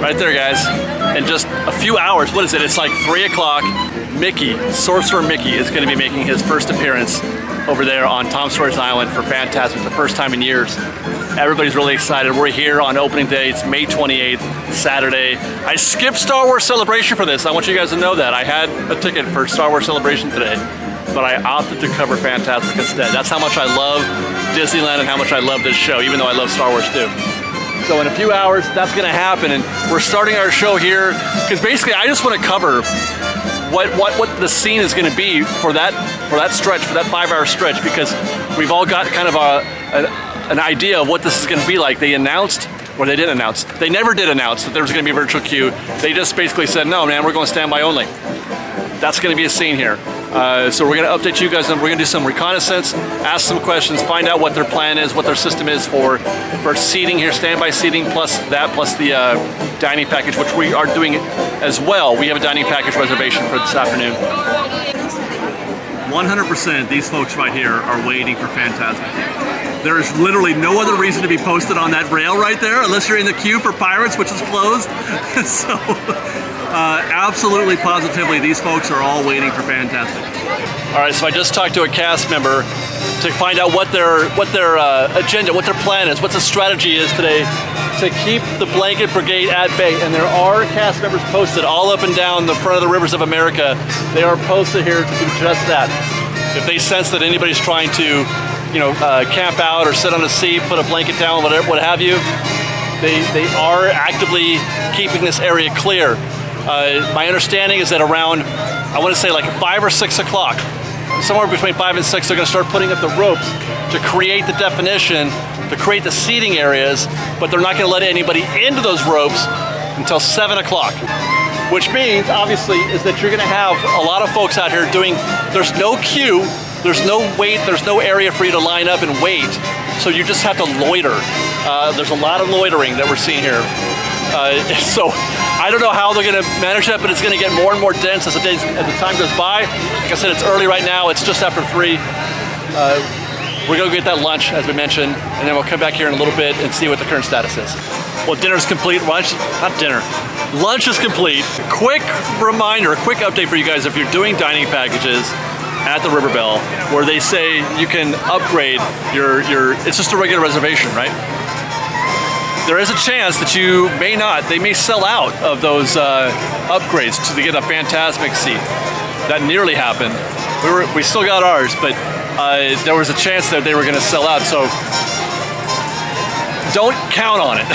Right there, guys. In just a few hours, what is it? It's like 3 o'clock. Mickey, Sorcerer Mickey, is going to be making his first appearance over there on Tom Sawyer's Island for Fantasmic, the first time in years. Everybody's really excited. We're here on opening day. It's May 28th, Saturday. I skipped Star Wars Celebration for this. I want you guys to know that. I had a ticket for Star Wars Celebration today, but I opted to cover Fantasmic instead. That's how much I love Disneyland and how much I love this show, even though I love Star Wars too. So in a few hours, that's gonna happen, and we're starting our show here, because basically I just want to cover what the scene is going to be for that stretch, for that 5-hour stretch, because we've all got kind of an idea of what this is going to be like. They announced, or they didn't announce, they never did announce that there was going to be a virtual queue. They just basically said, no man, we're going standby only. That's going to be a scene here. So we're going to update you guys, and we're going to do some reconnaissance, ask some questions, find out what their plan is, what their system is for seating here, standby seating, plus the dining package, which we are doing as well. We have a dining package reservation for this afternoon. 100% these folks right here are waiting for Fantasmic. There is literally no other reason to be posted on that rail right there, unless you're in the queue for Pirates, which is closed. So absolutely, positively, these folks are all waiting for Fantasmic. All right, so I just talked to a cast member to find out what their agenda, what their plan is, what the strategy is today to keep the Blanket Brigade at bay. And there are cast members posted all up and down the front of the rivers of America. They are posted here to do just that. If they sense that anybody's trying to, camp out or sit on a seat, put a blanket down, whatever, what have you, they are actively keeping this area clear. My understanding is that around, I want to say like 5 or 6 o'clock, somewhere between 5 and 6, they're going to start putting up the ropes to create the definition, to create the seating areas, but they're not going to let anybody into those ropes until 7 o'clock. Which means, obviously, is that you're going to have a lot of folks out here there's no queue, there's no wait, there's no area for you to line up and wait, so you just have to loiter. There's a lot of loitering that we're seeing here. So I don't know how they're going to manage that, but it's going to get more and more dense as the time goes by. Like I said, it's early right now. It's just after 3. We're going to get that lunch, as we mentioned, and then we'll come back here in a little bit and see what the current status is. Well, dinner's complete. Lunch is complete. Quick reminder, a quick update for you guys. If you're doing dining packages at the River Belle, where they say you can upgrade your it's just a regular reservation, right? There is a chance that they may sell out of those upgrades to get a Fantasmic seat. That nearly happened. We still got ours, but there was a chance that they were going to sell out. So don't count on it.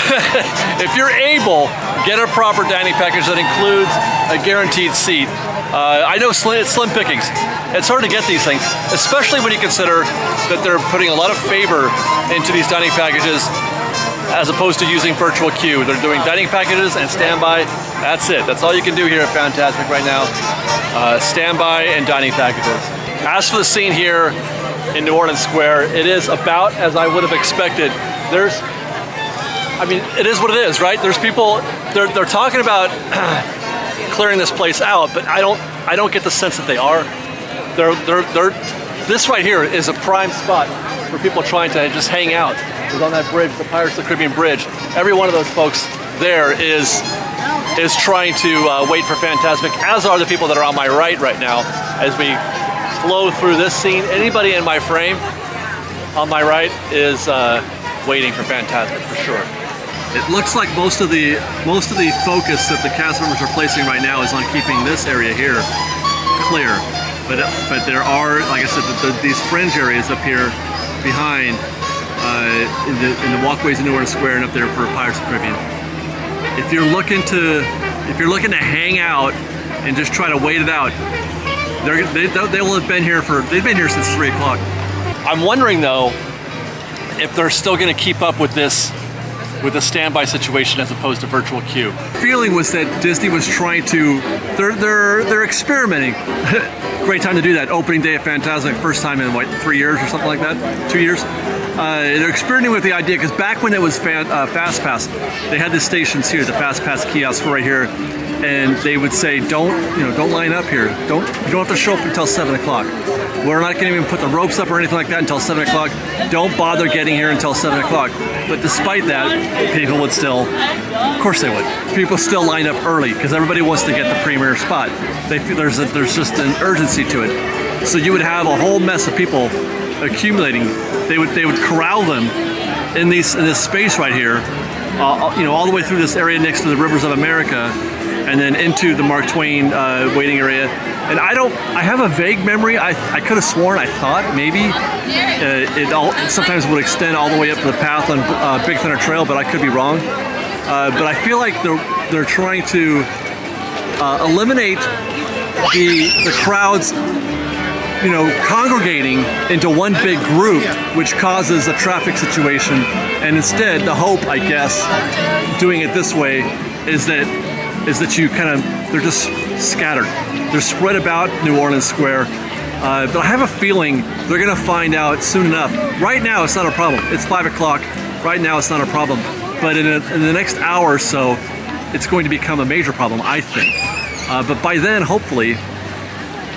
If you're able, get a proper dining package that includes a guaranteed seat. I know it's slim pickings. It's hard to get these things, especially when you consider that they're putting a lot of favor into these dining packages as opposed to using virtual queue. They're doing dining packages and standby. That's it. That's all you can do here at Fantasmic right now. Standby and dining packages. As for the scene here in New Orleans Square, it is about as I would have expected. It is what it is, right? There's people, they're talking about clearing this place out, but I don't get the sense that they are. This right here is a prime spot for people trying to just hang out. It's on that bridge, the Pirates of the Caribbean bridge. Every one of those folks there is trying to wait for Fantasmic, as are the people that are on my right now as we flow through this scene. Anybody in my frame on my right is waiting for Fantasmic for sure. It looks like most of the focus that the cast members are placing right now is on keeping this area here clear. But there are, like I said, these fringe areas up here behind in the walkways in New Orleans Square and up there for Pirates of the Caribbean. If you're looking to hang out and just try to wait it out, they will have been here they've been here since 3 o'clock. I'm wondering though if they're still going to keep up with this, with the standby situation as opposed to virtual queue. The feeling was that Disney was trying to, they're experimenting. Great time to do that. Opening day of Fantasmic, first time in what, 3 years or something like that? 2 years? They're experimenting with the idea, because back when it was Fast Pass, they had the stations here, the Fast Pass kiosks right here. and they would say, don't line up here. You don't have to show up until 7 o'clock. We're not going to even put the ropes up or anything like that until 7 o'clock. Don't bother getting here until 7 o'clock. But despite that, people would still, of course they would. People still line up early because everybody wants to get the premier spot. They feel there's just an urgency to it. So you would have a whole mess of people accumulating. They would corral them in this space right here, all the way through this area next to the Rivers of America, and then into the Mark Twain waiting area. And I have a vague memory. I could have sworn I thought maybe it sometimes would extend all the way up to the path on Big Thunder Trail, but I could be wrong. But I feel like they're trying to eliminate the crowds, congregating into one big group, which causes a traffic situation. And instead, the hope, I guess, doing it this way is that you they're just scattered. They're spread about New Orleans Square. But I have a feeling they're gonna find out soon enough. Right now, it's not a problem. It's 5 o'clock. Right now, it's not a problem. But in the next hour or so, it's going to become a major problem, I think. But by then, hopefully,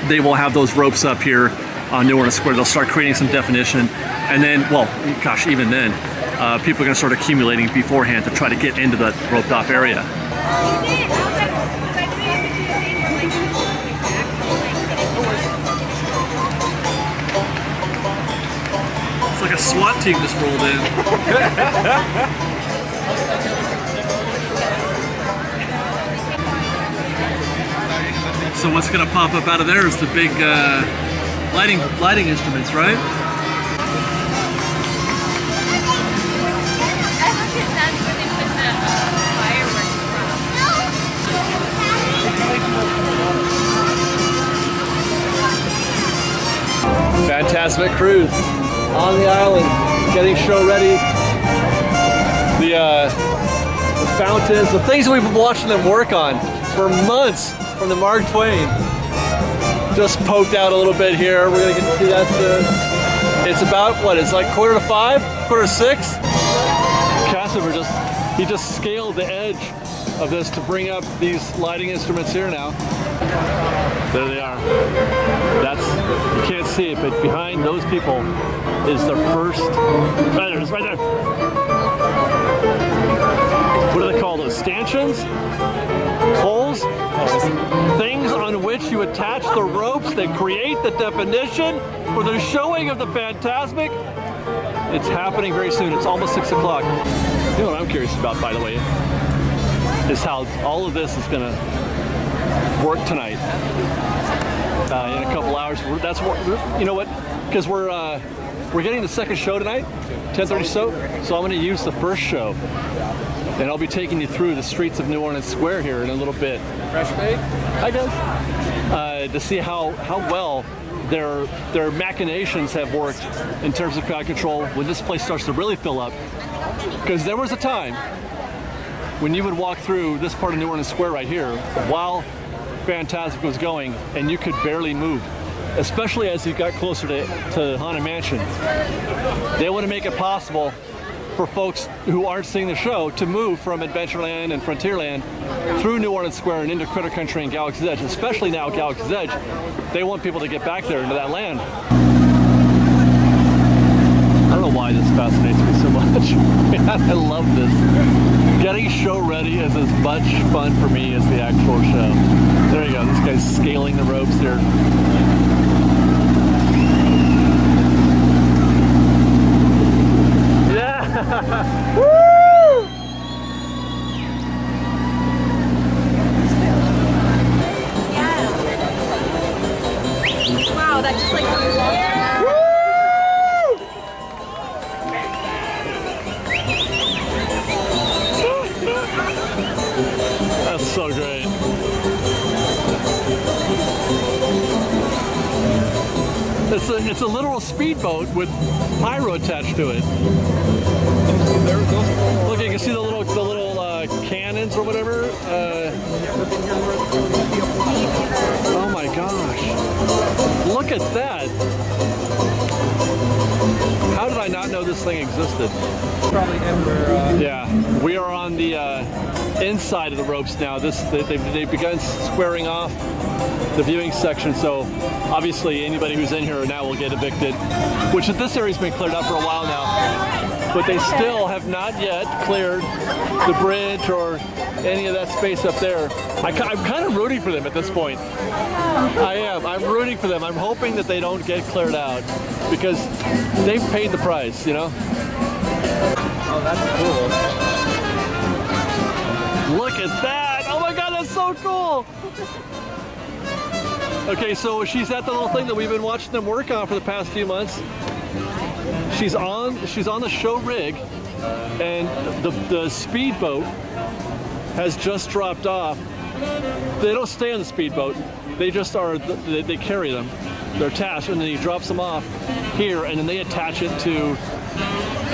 they will have those ropes up here on New Orleans Square. They'll start creating some definition. And then, even then, people are gonna start accumulating beforehand to try to get into that roped off area. It's like a SWAT team just rolled in. So what's going to pop up out of there is the big lighting instruments, right? That's where they put the fireworks from. Fantasmic cruise on the island, getting show ready. The fountains, the things that we've been watching them work on for months from the Mark Twain. Just poked out a little bit here. We're gonna get to see that soon. It's about, it's like 4:45, 4:46? Cassiver he just scaled the edge of this to bring up these lighting instruments here now. There they are. You can't see it, but behind those people is the first, right there, it's right there. What do they call those? Stanchions? Poles? Things on which you attach the ropes that create the definition for the showing of the Fantasmic. It's happening very soon. It's almost 6 o'clock. You know what I'm curious about, by the way, is how all of this is gonna work tonight. In a couple hours. That's what, you know what? Because we're getting the second show tonight, 10:30 so I'm gonna use the first show. And I'll be taking you through the streets of New Orleans Square here in a little bit. Fresh bake? Hi guys. To see how well their machinations have worked in terms of crowd control when this place starts to really fill up. Because there was a time when you would walk through this part of New Orleans Square right here while Fantasmic was going and you could barely move, especially as you got closer to Haunted Mansion. They want to make it possible for folks who aren't seeing the show to move from Adventureland and Frontierland through New Orleans Square and into Critter Country and Galaxy's Edge, especially now Galaxy's Edge. They want people to get back there into that land. I don't know why this fascinates me so much. I love this. Getting show ready is as much fun for me as the actual show. There you go, this guy's scaling the ropes here. Woo! Yeah. Wow, that just like comes off. That's so great. It's a literal speedboat with pyro attached to it. Look, you can see the little cannons or whatever. Oh my gosh! Look at that! How did I not know this thing existed? Probably everywhere. Yeah, we are on the inside of the ropes now. They've begun squaring off the viewing section, so obviously anybody who's in here now will get evicted, which this area's been cleared up for a while now, but they still have not yet cleared the bridge or any of that space up there. I'm kind of rooting for them at this point. I am. I'm rooting for them. I'm hoping that they don't get cleared out because they've paid the price, you know? Oh, that's cool. Look at that! Oh my God, that's so cool! Okay, so she's at the little thing that we've been watching them work on for the past few months. She's on the show rig, and the speedboat has just dropped off. They don't stay on the speedboat. They just are. They carry them. They're attached, and then he drops them off here, and then they attach it to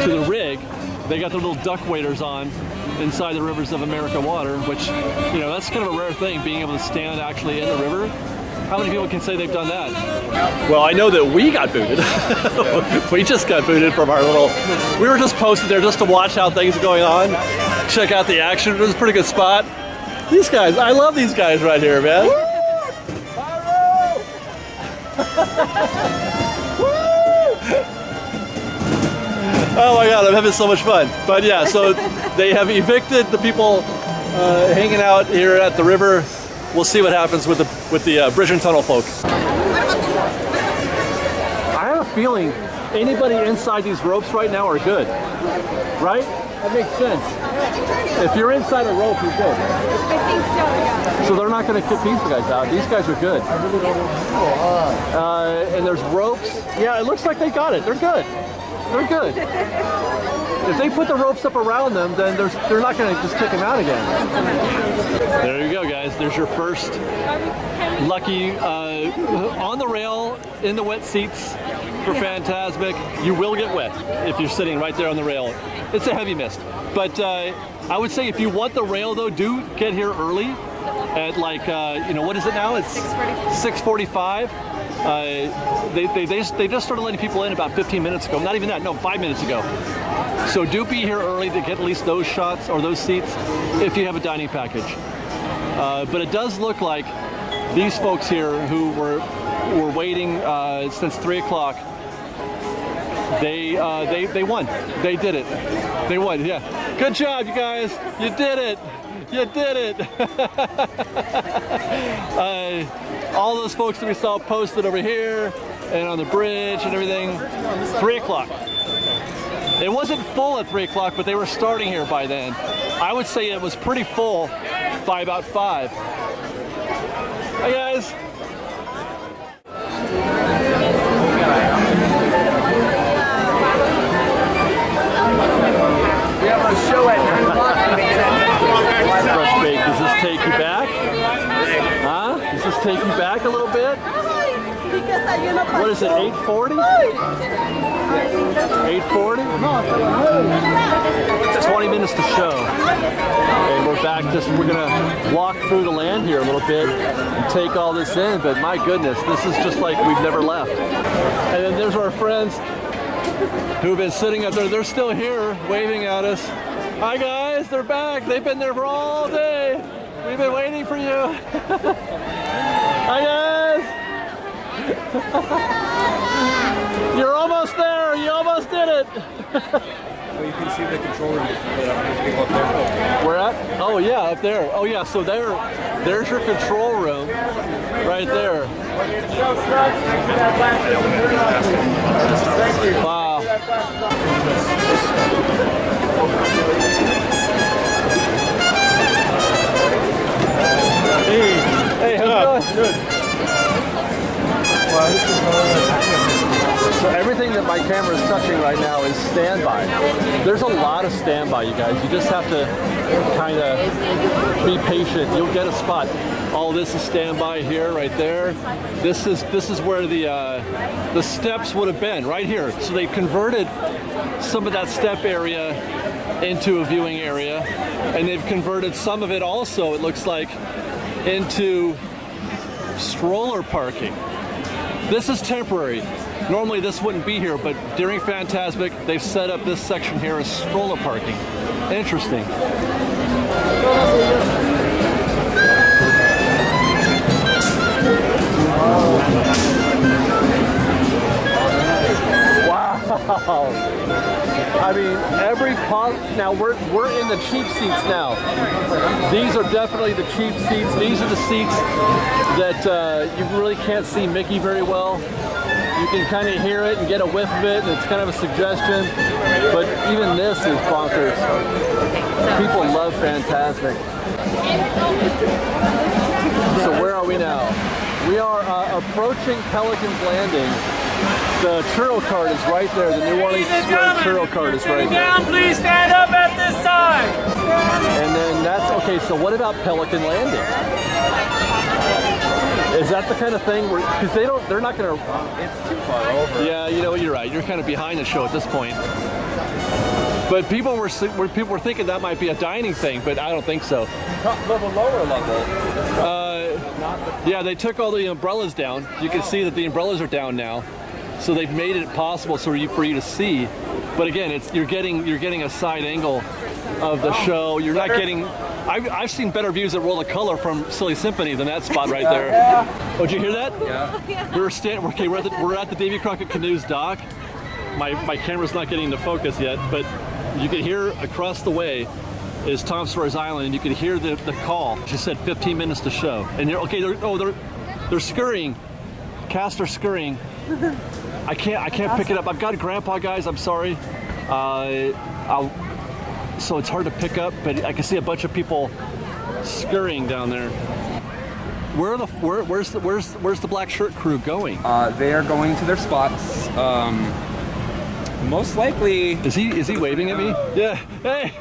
the rig. They got their little duck waders on inside the Rivers of America water, which, you know, that's kind of a rare thing, being able to stand actually in the river. How many people can say they've done that? Well, I know that we got booted. We just got booted from our little... We were just posted there just to watch how things are going on, check out the action. It was a pretty good spot. These guys, I love these guys right here, man. Oh my God, I'm having so much fun. But yeah, so they have evicted the people hanging out here at the river. We'll see what happens with the bridge and tunnel folk. I have a feeling anybody inside these ropes right now are good, right? That makes sense. If you're inside a rope, you're good. I think so, yeah. So they're not going to kick these guys out. These guys are good. And there's ropes. Yeah, it looks like they got it. They're good. They're good. If they put the ropes up around them, then they're not going to just kick them out again. There you go, guys. There's your first lucky on the rail in the wet seats for Fantasmic. You will get wet if you're sitting right there on the rail. It's a heavy mist. But I would say if you want the rail, though, do get here early at like, you know, what is it now? It's 6:45. They just started letting people in about 15 minutes ago. Not even that, no, 5 minutes ago. So do be here early to get at least those shots or those seats if you have a dining package. But it does look like these folks here who were waiting since 3 o'clock, they won. They did it. They won, yeah. Good job, you guys. You did it. You did it. All those folks that we saw posted over here and on the bridge and everything, 3 o'clock. It wasn't full at 3 o'clock, but they were starting here by then. I would say it was pretty full by about 5. Hi, guys. We have a show at 9 o'clock. Fresh baked. Does this take you back? Huh? Does this take you back a little bit? What is it, 8:40? 8:40? 20 minutes to show. And we're back, we're gonna walk through the land here a little bit and take all this in, but my goodness, this is just like we've never left. And then there's our friends who've been sitting up there. They're still here waving at us. Hi guys, they're back. They've been there for all day. We've been waiting for you. Hi guys. You're almost there. You almost did it. Well, you can see the control room. Up there. Where at? Oh yeah, up there. Oh yeah, so there's your control room right there. Wow. Hey, how's it going? Good. So everything that my camera is touching right now is standby. There's a lot of standby, you guys. You just have to kind of be patient. You'll get a spot. All this is standby here, right there. This is where the steps would have been, right here. So they converted some of that step area into a viewing area, and they've converted some of it also, it looks like, into stroller parking. This is temporary. Normally this wouldn't be here, but during Fantasmic, they've set up this section here as stroller parking. Interesting. Wow. I mean, now we're in the cheap seats now. These are definitely the cheap seats. These are the seats that you really can't see Mickey very well. You can kind of hear it and get a whiff of it, and it's kind of a suggestion. But even this is bonkers. People love Fantasmic. So where are we now? We are approaching Pelican's Landing. The churro cart is right there. The New Orleans Square churro cart is right there. Please stand up at this time. And then that's okay. So what about Pelican Landing? Is that the kind of thing where, because they're not going to. It's too far over. Yeah, you know, you're right. You're kind of behind the show at this point. But people were thinking that might be a dining thing, but I don't think so. The lower level. Yeah, they took all the umbrellas down. You can see that the umbrellas are down now, so they've made it possible for you to see. But again, you're getting a side angle of the show. You're not getting. I've seen better views at World of Color from Silly Symphony than that spot right there. Yeah. Oh, did you hear that? Yeah. We're at the Davy Crockett Canoes dock. My camera's not getting into focus yet, but you can hear across the way is Tom Sawyer's Island, and you can hear the call. She said 15 minutes to show, and they're scurrying. Cast are scurrying. I can't pick it up. I've got Grandpa, guys. I'm sorry. So it's hard to pick up, but I can see a bunch of people scurrying down there. Where's the black shirt crew going? They are going to their spots. Most likely. Is he waving at me? Yeah. Hey.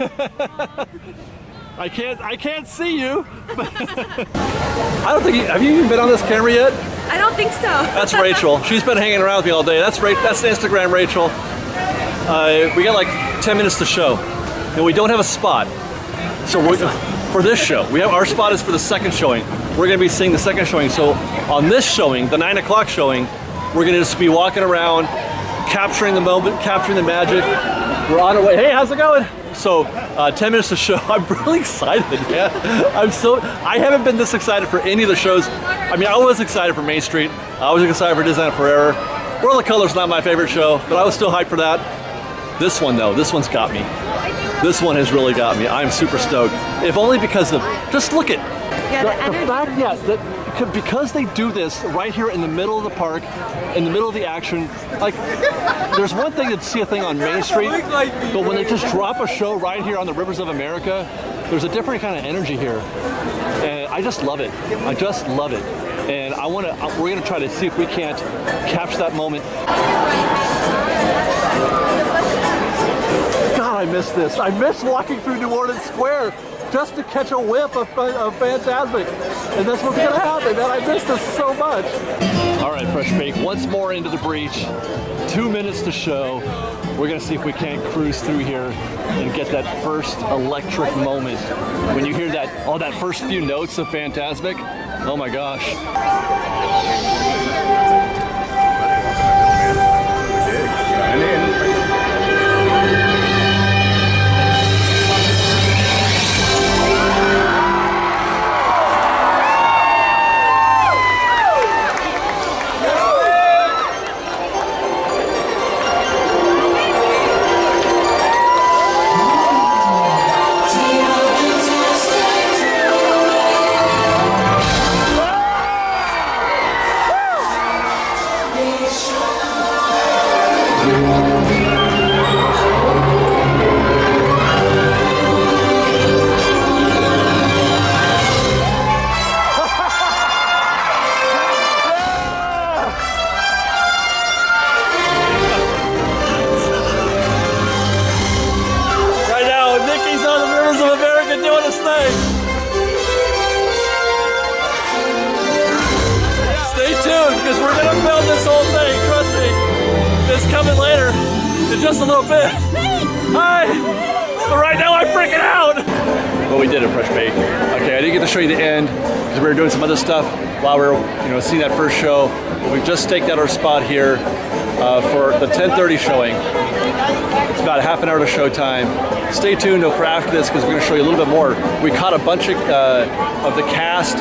I can't see you. I don't think have you even been on this camera yet? I don't think so. That's Rachel. She's been hanging around with me all day. That's Instagram Rachel. We got like 10 minutes to show, and we don't have a spot. So for this show, our spot is for the second showing. We're going to be seeing the second showing. So on this showing, the 9 o'clock showing, we're going to just be walking around, capturing the moment, capturing the magic. We're on our way. Hey, how's it going? So 10 minutes to show. I'm really excited, man. I haven't been this excited for any of the shows. I mean, I was excited for Main Street. I was excited for Disneyland Forever. World of Color's not my favorite show, but I was still hyped for that. This one though, this one's got me. This one has really got me. I'm super stoked. If only because of, just look at the fact, because they do this right here in the middle of the park, in the middle of the action. Like, there's one thing to see a thing on Main Street, but when they just drop a show right here on the Rivers of America, there's a different kind of energy here, and I just love it. I just love it, and we're gonna try to see if we can't capture that moment. God, I miss this. I miss walking through New Orleans Square just to catch a whiff of Fantasmic. And that's what's gonna happen, man. I miss this so much. All right, Fresh Bake, once more into the breach. 2 minutes to show. We're gonna see if we can't cruise through here and get that first electric moment. When you hear that first few notes of Fantasmic, oh my gosh. Just a little bit. Hi! But right now I'm freaking out! But we did it, Fresh Bake. Okay, I didn't get to show you the end because we were doing some other stuff while we were seeing that first show. But we've just staked out our spot here. for the 10:30 showing. It's about half an hour to showtime. Stay tuned for after this because we're going to show you a little bit more. We caught a bunch of the cast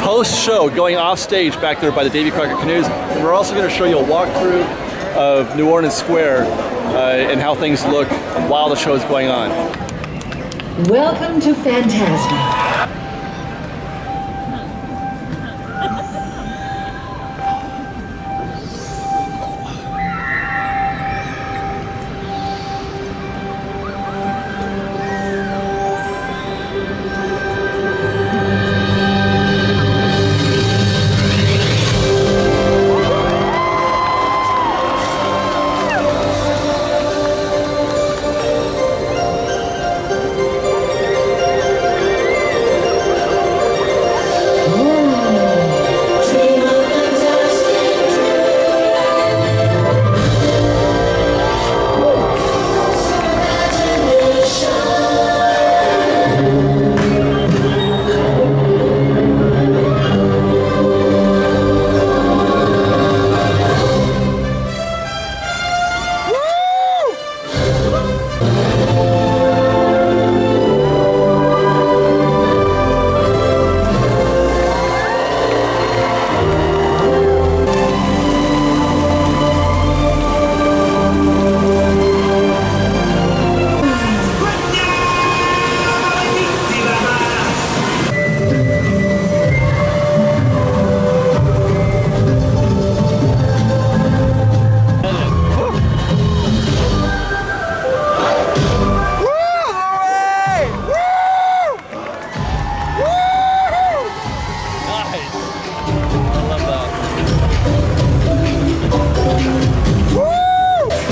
post-show going off stage back there by the Davy Crockett canoes, and we're also going to show you a walkthrough of New Orleans Square and how things look while the show is going on. Welcome to Fantasmic.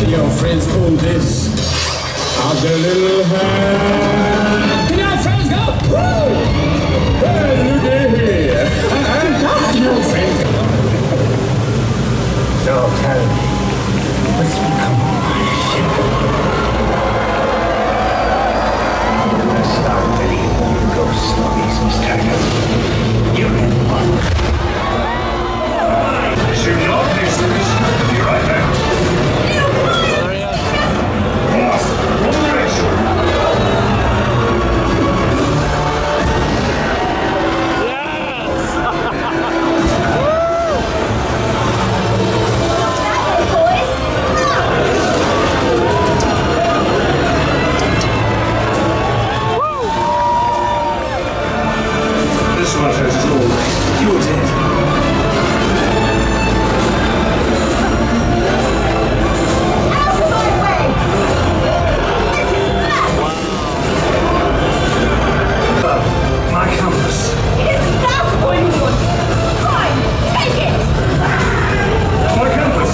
Your friends pull this out their little hand. Can your friends go? Woo! Hey, look at here. Your friends. So tell me, what's become of my ship? Let's start letting ghosts of these mistakes. You're in one. It's your job, business. Be right back. This one says it's all right. You're dead. My compass. It is not going to work. Fine, take it. My compass.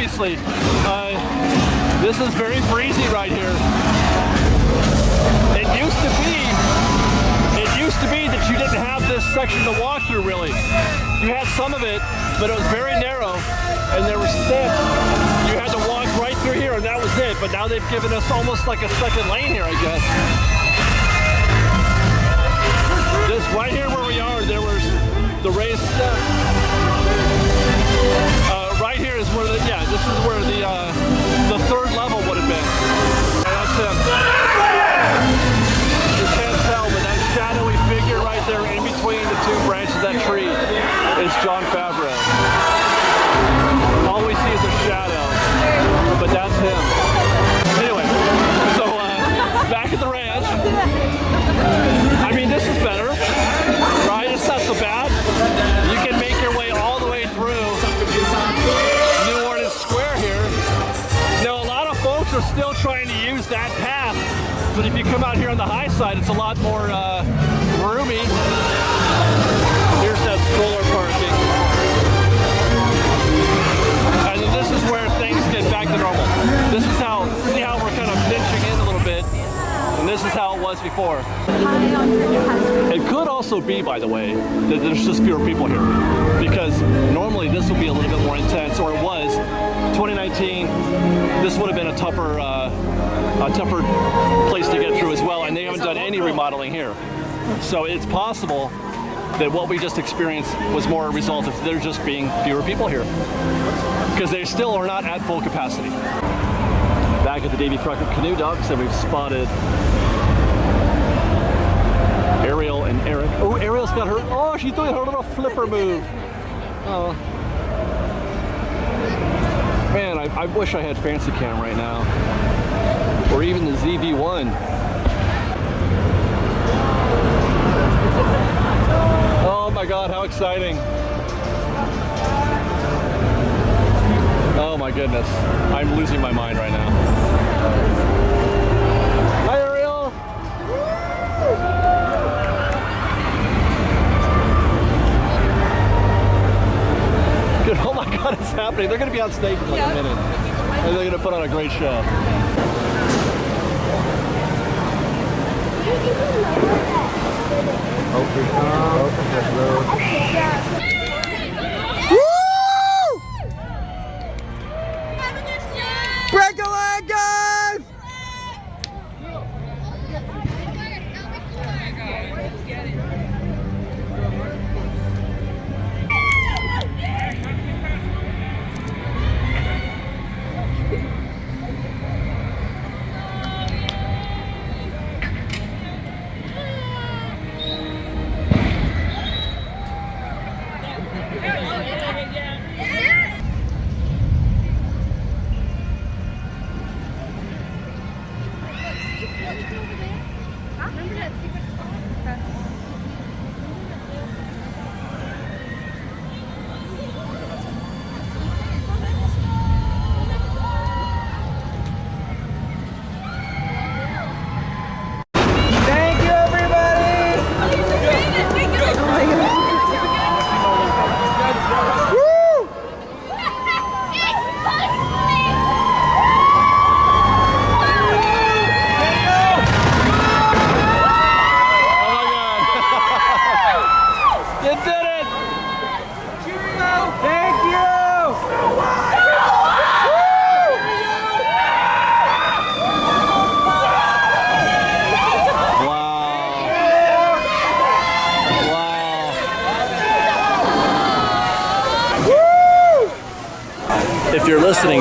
obviously. This is very breezy right here. It used to be that you didn't have this section to walk through really. You had some of it, but it was very narrow, and there were steps. You had to walk right through here, and that was it. But now they've given us almost like a second lane here, I guess. This right here where we are, there was the raised step. Right here is where this is where the third level would have been. And that's him. You can't tell, but that shadowy figure right there in between the two branches of that tree is John Favreau. All we see is a shadow, but that's him. Anyway, so back at the ranch. I mean, this is better, right? It's not so bad. You can make your way all the way through New Orleans Square here. Now, a lot of folks are still trying to use that path, but if you come out here on the high side, it's a lot more roomy. Here's that stroller parking. And then this is where things get back to normal. This is how, see how we're kind of pinching in a little bit? And this is how it was before. It could also be, by the way, that there's just fewer people here. Because normally this would be a little bit more intense, or it was. 2019, this would have been a tougher place to get through as well, and they haven't done any remodeling here. So it's possible that what we just experienced was more a result of there just being fewer people here. Because they still are not at full capacity. Back at the Davy Crockett Canoe Docks, and we've spotted Ariel and Eric. Oh, Ariel's got her, oh, she's doing her little flipper move. Oh. Man, I wish I had Fancy Cam right now. Or even the ZV-1. Oh my God, how exciting. Oh my goodness, I'm losing my mind right now. Hi, Ariel. Good. Oh my God, it's happening. They're going to be on stage in like a minute. And they're going to put on a great show. Break a leg, guys! If you're listening,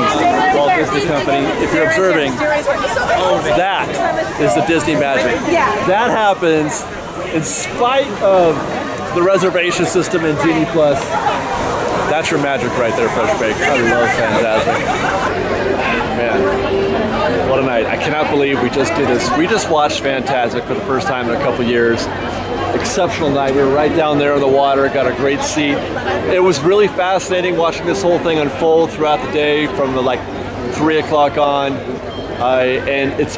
Walt Disney Company, if you're observing, that is the Disney magic. That happens in spite of the reservation system in Genie Plus. That's your magic right there, Fresh Baked. I love Fantasmic. Man, what a night. I cannot believe we just did this. We just watched Fantasmic for the first time in a couple years. Exceptional night. We were right down there in the water, got a great seat. It was really fascinating watching this whole thing unfold throughout the day from the 3 o'clock on. And it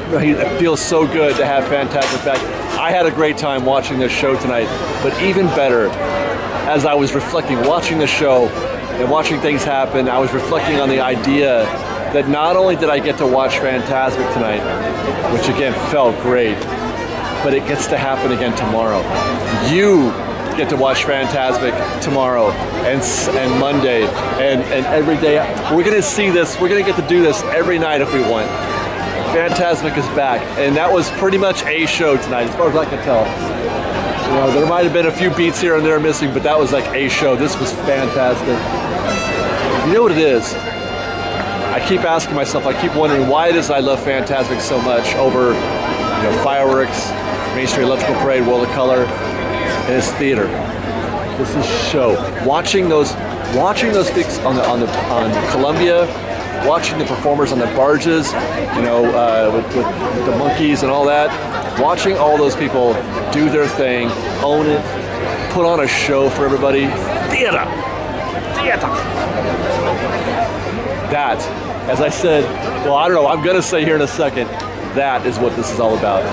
feels so good to have Fantasmic back. I had a great time watching this show tonight, but even better, as I was reflecting, watching the show, and watching things happen, I was reflecting on the idea that not only did I get to watch Fantasmic tonight, which again felt great, but it gets to happen again tomorrow. You get to watch Fantasmic tomorrow and Monday and every day. We're gonna see this, we're gonna get to do this every night if we want. Fantasmic is back, and that was pretty much a show tonight, as far as I can tell. You know, there might have been a few beats here and there missing, but that was like a show. This was fantastic. You know what it is? I keep asking myself, I keep wondering why it is I love Fantasmic so much over, you know, fireworks, Main Street Electrical Parade, World of Color, and it's theater. This is show. Watching those things on Columbia, watching the performers on the barges, you know, with the monkeys and all that, watching all those people do their thing, own it, put on a show for everybody. Theater. That, as I said, well, I don't know, I'm gonna say here in a second, that is what this is all about.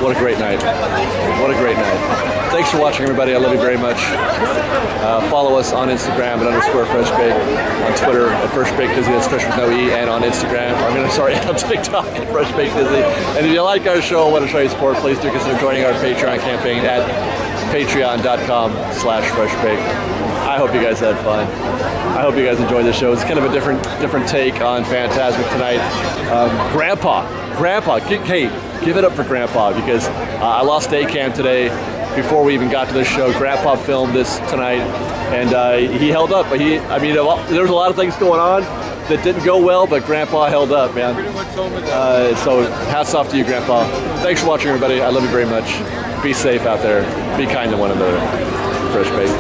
What a great night. What a great night. Thanks for watching, everybody. I love you very much. Follow us on Instagram at _FreshBake, on Twitter at FreshBakeDizzy, that's Fresh with no E, and on Instagram, on TikTok at FreshBakeDizzy. And if you like our show and want to show your support, please do consider joining our Patreon campaign at patreon.com/FreshBake. I hope you guys had fun. I hope you guys enjoyed the show. It's kind of a different take on Fantasmic tonight. Grandpa, hey, give it up for Grandpa, because I lost A-Cam today before we even got to this show. Grandpa filmed this tonight, and he held up. But there was a lot of things going on that didn't go well, but Grandpa held up, man. So hats off to you, Grandpa. Thanks for watching, everybody. I love you very much. Be safe out there. Be kind to one another. Fresh Bake.